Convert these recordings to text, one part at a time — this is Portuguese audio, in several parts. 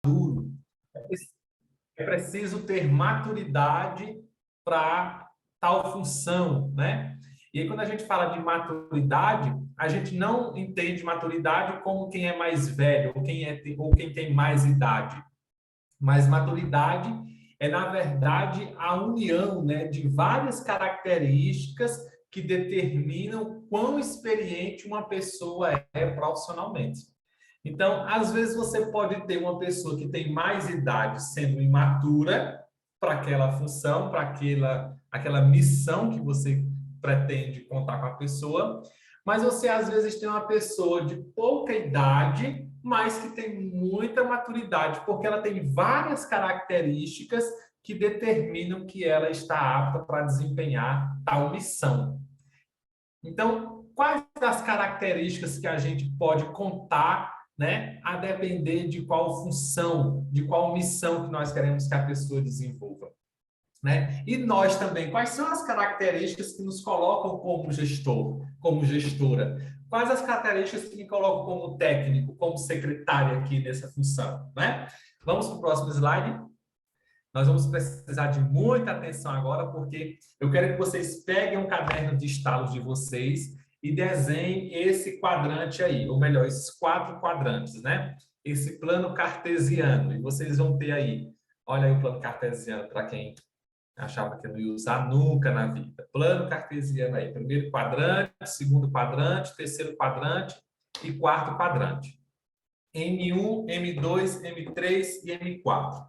maduro. É preciso ter maturidade para tal função, né? E aí, quando a gente fala de maturidade, a gente não entende maturidade como quem é mais velho ou quem tem mais idade. Mas maturidade é, na verdade, a união, né, de várias características que determinam quão experiente uma pessoa é profissionalmente. Então, às vezes você pode ter uma pessoa que tem mais idade sendo imatura para aquela função, para aquela missão que você pretende contar com a pessoa, mas você às vezes tem uma pessoa de pouca idade, mas que tem muita maturidade, porque ela tem várias características que determinam que ela está apta para desempenhar tal missão. Então, quais as características que a gente pode contar, né, a depender de qual função, de qual missão que nós queremos que a pessoa desenvolva, né? E nós também, quais são as características que nos colocam como gestor, como gestora? Quais as características que me colocam como técnico, como secretária aqui nessa função, né? Vamos para o próximo slide. Nós vamos precisar de muita atenção agora, porque eu quero que vocês peguem um caderno de estalos de vocês e desenhem esse quadrante aí, ou melhor, esses 4 quadrantes, né? Esse plano cartesiano. E vocês vão ter aí, olha aí o plano cartesiano para quem achava que não ia usar nunca na vida. Plano cartesiano aí, primeiro quadrante, segundo quadrante, terceiro quadrante e quarto quadrante. M1, M2, M3 e M4.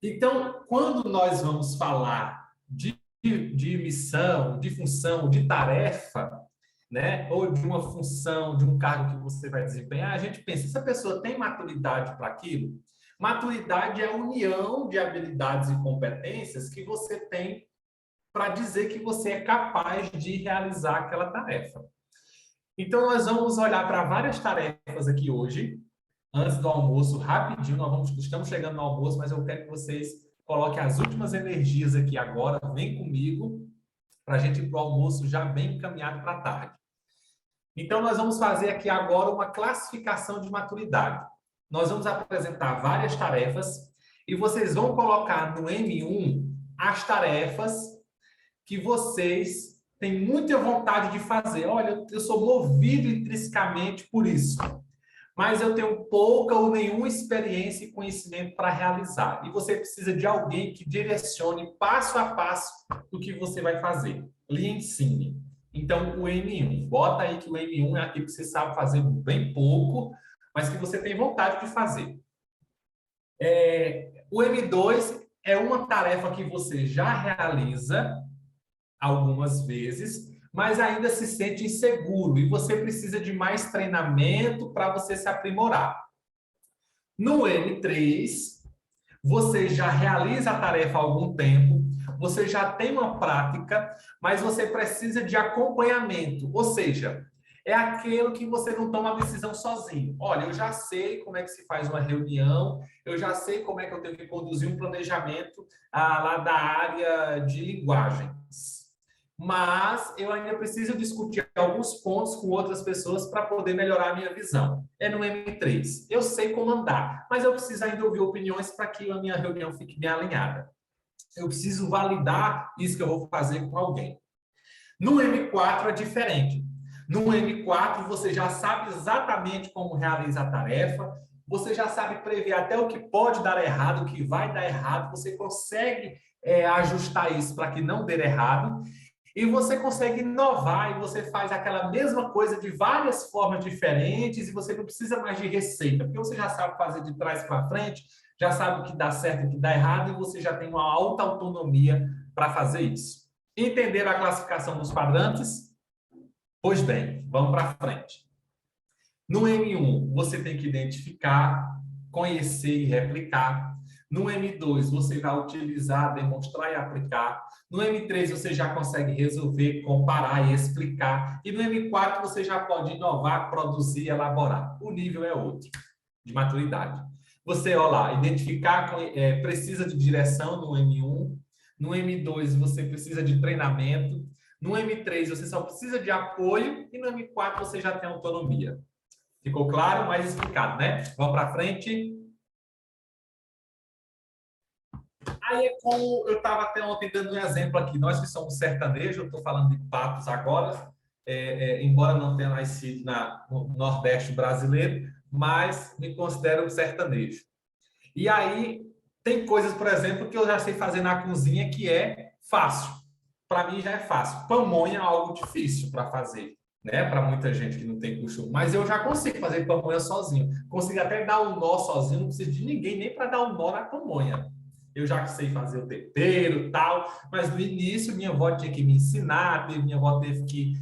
Então, quando nós vamos falar de missão, de função, de tarefa, né, ou de uma função, de um cargo que você vai desempenhar, a gente pensa, essa pessoa tem maturidade para aquilo? Maturidade é a união de habilidades e competências que você tem para dizer que você é capaz de realizar aquela tarefa. Então, nós vamos olhar para várias tarefas aqui hoje, antes do almoço, rapidinho, estamos chegando no almoço, mas eu quero que vocês coloquem as últimas energias aqui agora, vem comigo, para a gente ir para o almoço já bem encaminhado para a tarde. Então, nós vamos fazer aqui agora uma classificação de maturidade. Nós vamos apresentar várias tarefas e vocês vão colocar no M1 as tarefas que vocês têm muita vontade de fazer. Olha, eu sou movido intrinsecamente por isso, mas eu tenho pouca ou nenhuma experiência e conhecimento para realizar. E você precisa de alguém que direcione passo a passo o que você vai fazer, lhe ensine. Então, o M1, bota aí que o M1 é aquilo que você sabe fazer bem pouco, mas que você tem vontade de fazer. O M2 é uma tarefa que você já realiza algumas vezes, mas ainda se sente inseguro e você precisa de mais treinamento para você se aprimorar. No M3, você já realiza a tarefa há algum tempo, você já tem uma prática, mas você precisa de acompanhamento, ou seja, é aquilo que você não toma a decisão sozinho. Olha, eu já sei como é que se faz uma reunião, eu já sei como é que eu tenho que conduzir um planejamento lá da área de linguagens, mas eu ainda preciso discutir alguns pontos com outras pessoas para poder melhorar a minha visão. É no M3. Eu sei comandar, mas eu preciso ainda ouvir opiniões para que a minha reunião fique bem alinhada. Eu preciso validar isso que eu vou fazer com alguém. No M4 é diferente. No M4 você já sabe exatamente como realiza a tarefa, você já sabe prever até o que pode dar errado, o que vai dar errado, você consegue ajustar isso para que não dê errado. E você consegue inovar e você faz aquela mesma coisa de várias formas diferentes e você não precisa mais de receita, porque você já sabe fazer de trás para frente, já sabe o que dá certo e o que dá errado e você já tem uma alta autonomia para fazer isso. Entenderam a classificação dos quadrantes? Pois bem, vamos para frente. No M1, você tem que identificar, conhecer e replicar. No M2, você vai utilizar, demonstrar e aplicar. No M3, você já consegue resolver, comparar e explicar. E no M4, você já pode inovar, produzir e elaborar. O nível é outro, de maturidade. Você, olha lá, identificar, precisa de direção no M1. No M2, você precisa de treinamento. No M3, você só precisa de apoio. E no M4, você já tem autonomia. Ficou claro, mais explicado, né? Vamos para frente. Aí é como eu estava até ontem dando um exemplo aqui, nós que somos sertanejos, eu estou falando de Patos agora, embora não tenha nascido no Nordeste brasileiro, mas me considero um sertanejo. E aí tem coisas, por exemplo, que eu já sei fazer na cozinha que é fácil. Para mim já é fácil. Pamonha é algo difícil para fazer, né? Para muita gente que não tem costume. Mas eu já consigo fazer pamonha sozinho. Consigo até dar um nó sozinho, não preciso de ninguém nem para dar um nó na pamonha. Eu já sei fazer o tempero e tal, mas no início minha avó tinha que me ensinar, minha avó teve que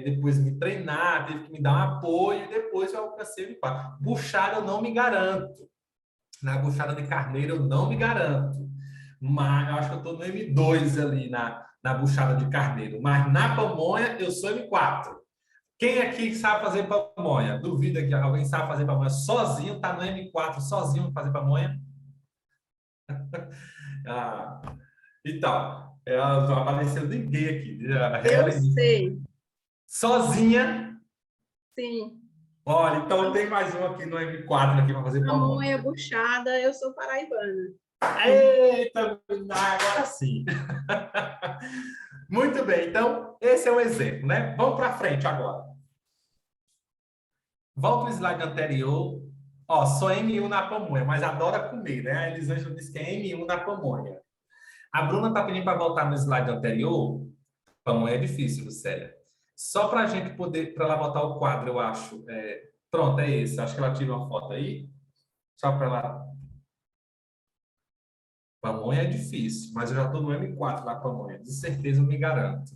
depois me treinar, teve que me dar um apoio, e depois eu alcancei o empate. Buchada eu não me garanto. Na buchada de carneiro eu não me garanto. Mas eu acho que eu estou no M2 ali na buchada de carneiro. Mas na pamonha eu sou M4. Quem aqui sabe fazer pamonha? Duvida que alguém sabe fazer pamonha sozinho, tá no M4 sozinho fazer pamonha? Ah, então, não apareceu ninguém aqui. Eu sei, Sozinha. sim. Olha, então tem mais um aqui no M4 aqui para fazer pamonha. Pamonha, buchada, eu sou paraibana. Eita, agora sim. Muito bem, então esse é um exemplo, né? Vamos para frente agora. Volta o slide anterior. Ó, sou M1 na pamonha, mas adora comer, né? A Elisângela disse que é M1 na pamonha. A Bruna tá pedindo para voltar no slide anterior. Pamonha é difícil, Lucélia. Só para a gente poder, para ela botar o quadro, eu acho. Pronto, é esse. Acho que ela tira uma foto aí. Só para ela. Pamonha é difícil, mas eu já estou no M4 na pamonha. De certeza eu me garanto.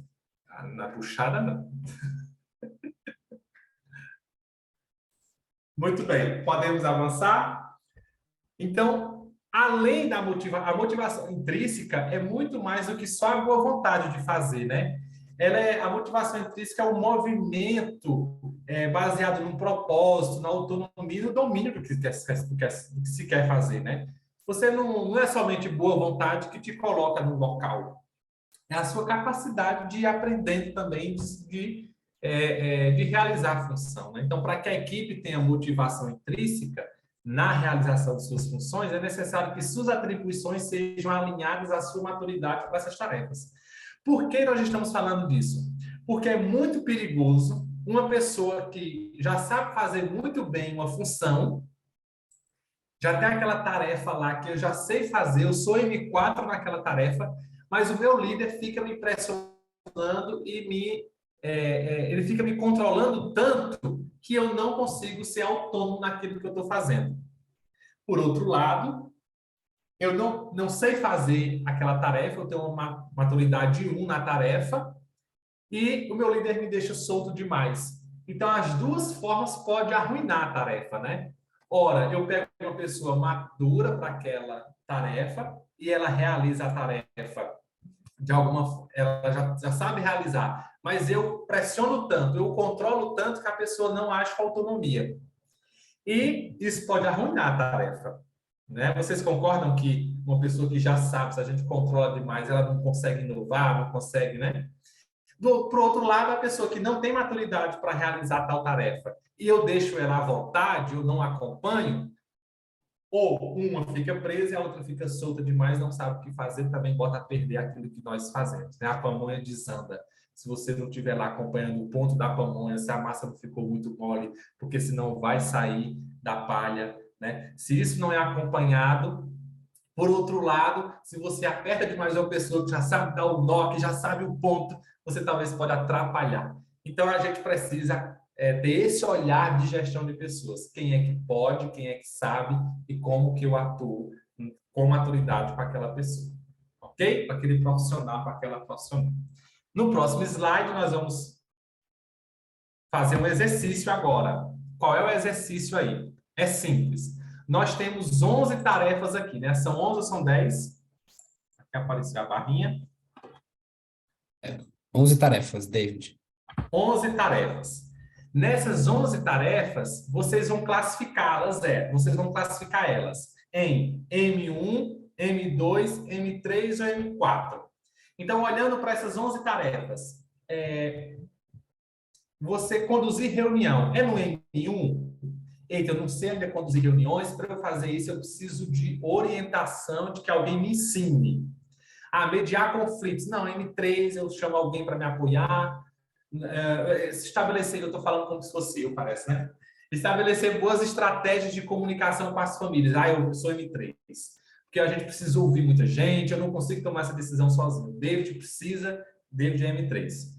Na puxada, não. Muito bem, podemos avançar? Então, além da a motivação intrínseca é muito mais do que só a boa vontade de fazer, né? A motivação intrínseca é um movimento baseado num propósito, na autonomia e no domínio do que se quer fazer, né? Você não é somente boa vontade que te coloca no local. É a sua capacidade de ir aprendendo também de realizar a função, né? Então, para que a equipe tenha motivação intrínseca na realização de suas funções, é necessário que suas atribuições sejam alinhadas à sua maturidade para essas tarefas. Por que nós estamos falando disso? Porque é muito perigoso uma pessoa que já sabe fazer muito bem uma função, já tem aquela tarefa lá que eu já sei fazer, eu sou M4 naquela tarefa, mas o meu líder fica me pressionando e ele fica me controlando tanto que eu não consigo ser autônomo naquilo que eu estou fazendo. Por outro lado, eu não sei fazer aquela tarefa, eu tenho uma maturidade 1 na tarefa e o meu líder me deixa solto demais. Então, as duas formas podem arruinar a tarefa, né? Ora, eu pego uma pessoa madura para aquela tarefa e ela realiza a tarefa de alguma forma, ela já sabe realizar, mas eu pressiono tanto, eu controlo tanto que a pessoa não acha autonomia. E isso pode arruinar a tarefa, né? Vocês concordam que uma pessoa que já sabe, se a gente controla demais, ela não consegue inovar, não consegue, né? Por outro lado, a pessoa que não tem maturidade para realizar tal tarefa e eu deixo ela à vontade, eu não acompanho, ou uma fica presa e a outra fica solta demais, não sabe o que fazer, também bota a perder aquilo que nós fazemos, né? A pamonha desanda. Se você não estiver lá acompanhando o ponto da pamonha, se a massa não ficou muito mole, porque senão vai sair da palha, né? Se isso não é acompanhado, por outro lado, se você aperta demais uma pessoa que já sabe dar o nó, que já sabe o ponto, você talvez pode atrapalhar. Então, a gente precisa ter esse olhar de gestão de pessoas. Quem é que pode, quem é que sabe e como que eu atuo com maturidade para aquela pessoa. Ok? Para aquele profissional, para aquela profissional. No próximo slide, nós vamos fazer um exercício agora. Qual é o exercício aí? É simples. Nós temos 11 tarefas aqui, né? São 11 ou são 10? Aqui apareceu a barrinha. 11 tarefas, David. 11 tarefas. Nessas 11 tarefas, vocês vão classificá-las, vocês vão classificar elas em M1, M2, M3 ou M4. Então, olhando para essas 11 tarefas, você conduzir reunião é no M1? Eita, eu não sei ainda conduzir reuniões, para eu fazer isso eu preciso de orientação, de que alguém me ensine. Ah, mediar conflitos. Não, M3, eu chamo alguém para me apoiar. Estabelecer, eu estou falando como se fosse eu, parece, né? Estabelecer boas estratégias de comunicação com as famílias. Ah, eu sou M3. Porque a gente precisa ouvir muita gente, eu não consigo tomar essa decisão sozinho. David precisa, David é M3.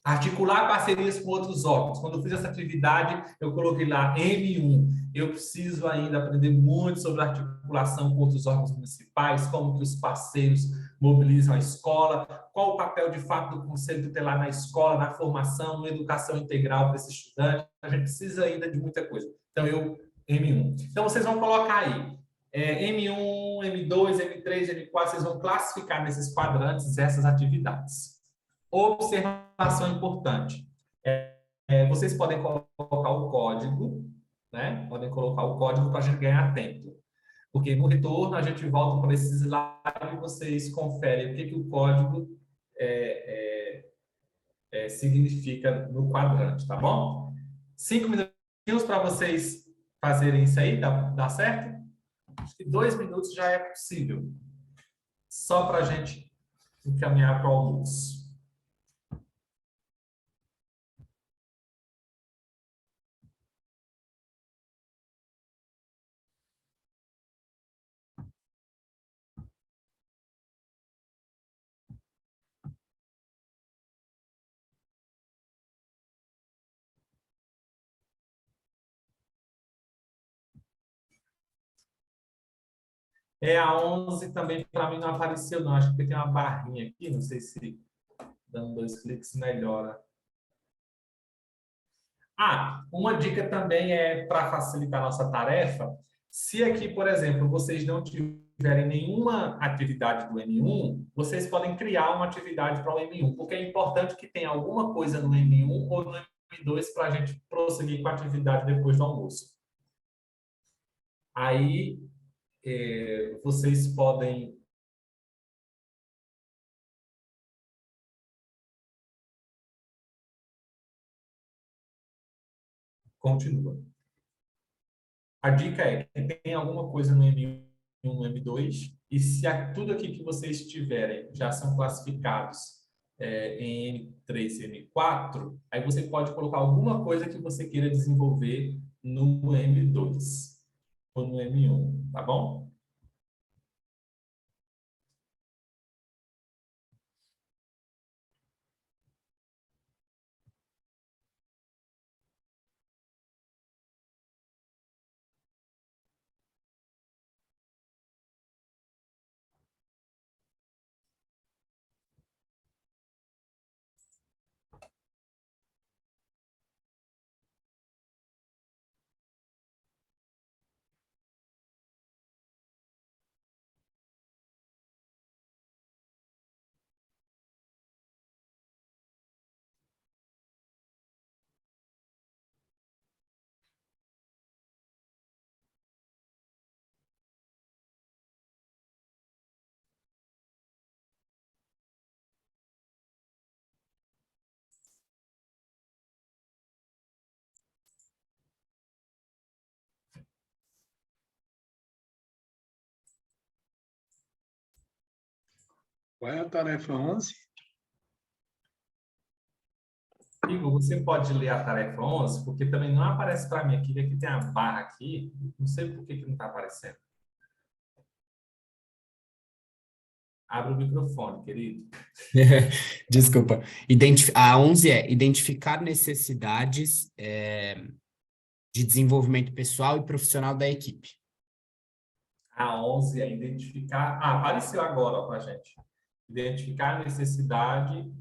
Articular parcerias com outros órgãos. Quando eu fiz essa atividade, eu coloquei lá M1. Eu preciso ainda aprender muito sobre articulação com outros órgãos municipais, como que os parceiros mobilizam a escola, qual o papel de fato do conselho tutelar na escola, na formação, na educação integral para esse estudante. A gente precisa ainda de muita coisa. Então, M1. Então, vocês vão colocar aí M1, M2, M3, M4, vocês vão classificar nesses quadrantes essas atividades. Observação importante. Vocês podem colocar o código, né? Podem colocar o código para a gente ganhar tempo. Porque no retorno a gente volta para esse slide e vocês conferem o que o código significa no quadrante, tá bom? 5 minutinhos para vocês fazerem isso aí, dá certo? Acho que 2 minutos já é possível. Só para a gente encaminhar para o almoço. A 11 também, para mim, não apareceu, não. Acho que tem uma barrinha aqui, não sei se dando 2 cliques melhora. Uma dica também para facilitar a nossa tarefa. Se aqui, por exemplo, vocês não tiverem nenhuma atividade do M1, vocês podem criar uma atividade para o M1, porque é importante que tenha alguma coisa no M1 ou no M2 para a gente prosseguir com a atividade depois do almoço. Aí, vocês podem... Continua. A dica é que tem alguma coisa no M1, no M2, e se tudo aqui que vocês tiverem já são classificados em M3 e M4, aí você pode colocar alguma coisa que você queira desenvolver no M2 ou no M1, tá bom? Qual é a tarefa 11? Igor, você pode ler a tarefa 11, porque também não aparece para mim aqui, aqui tem a barra aqui, não sei por que não está aparecendo. Abre o microfone, querido. Desculpa. A 11 é identificar necessidades de desenvolvimento pessoal e profissional da equipe. A 11 é identificar... apareceu agora para a gente. Identificar a necessidade...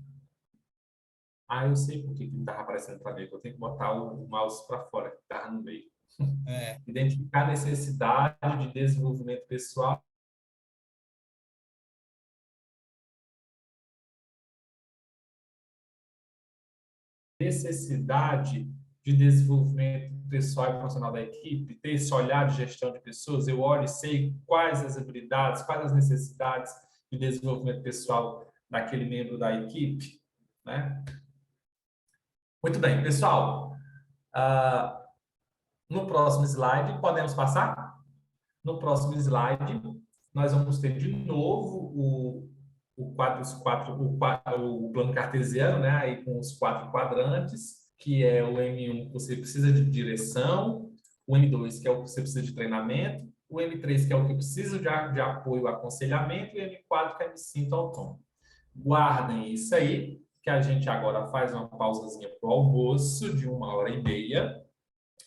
eu sei por que não estava aparecendo para mim, eu tenho que botar o mouse para fora, que estava no meio. Identificar a necessidade de desenvolvimento pessoal. Necessidade de desenvolvimento pessoal e profissional da equipe, ter esse olhar de gestão de pessoas, eu olho e sei quais as habilidades, quais as necessidades de desenvolvimento pessoal daquele membro da equipe, né? Muito bem, pessoal. No próximo slide, podemos passar? No próximo slide, nós vamos ter de novo o plano cartesiano, né? Aí com os 4 quadrantes, que é o M1 que você precisa de direção, o M2 que é o que você precisa de treinamento, o M3 que é o que precisa de apoio, aconselhamento, e o M4 que é de cinto autônomo. Guardem isso aí, que a gente agora faz uma pausazinha para o almoço de 1h30,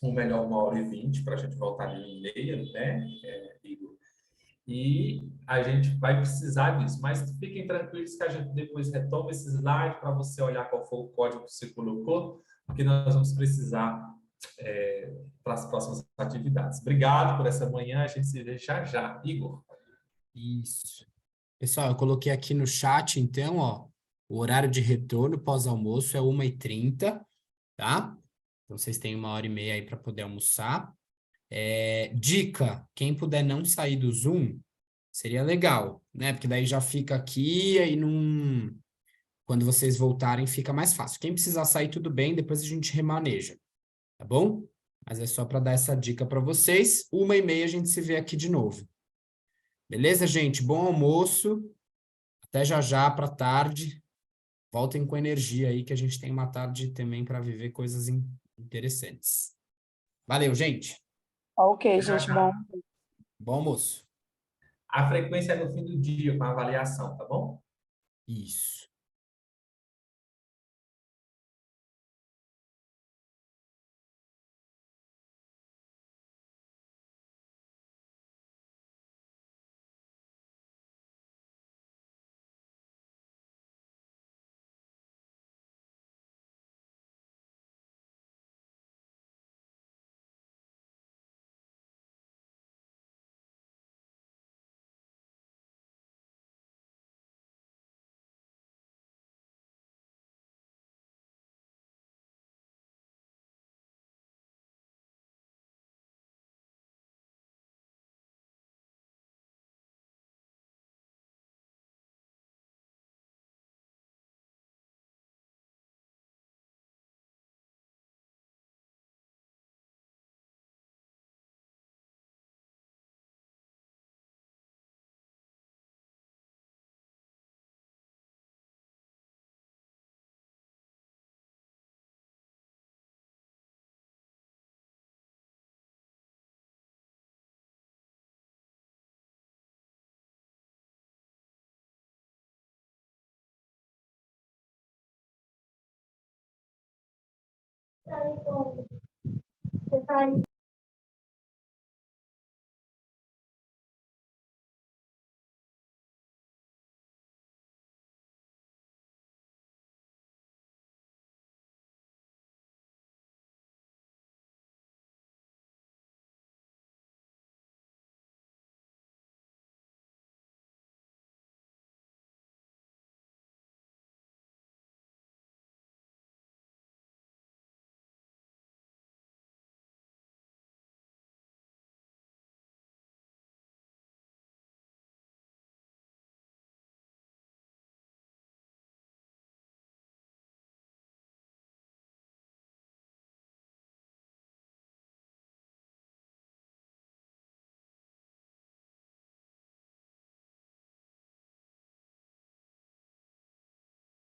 ou melhor, 1h20, para a gente voltar ali em meia, né, Igor? E a gente vai precisar disso. Mas fiquem tranquilos que a gente depois retoma esse slide para você olhar qual foi o código que você colocou, porque nós vamos precisar para as próximas atividades. Obrigado por essa manhã, a gente se vê já já. Igor. Isso. Pessoal, eu coloquei aqui no chat, então, ó, o horário de retorno pós-almoço é 1h30, tá? Então, vocês têm 1h30 aí para poder almoçar. Dica, quem puder não sair do Zoom, seria legal, né? Porque daí já fica aqui e não... Quando vocês voltarem, fica mais fácil. Quem precisar sair, tudo bem, depois a gente remaneja, tá bom? Mas é só para dar essa dica para vocês. 1h30 a gente se vê aqui de novo. Beleza, gente? Bom almoço. Até já já para tarde. Voltem com energia aí, que a gente tem uma tarde também para viver coisas interessantes. Valeu, gente. Ok, gente, bom. Bom almoço. A frequência é no fim do dia, com a avaliação, tá bom? Isso.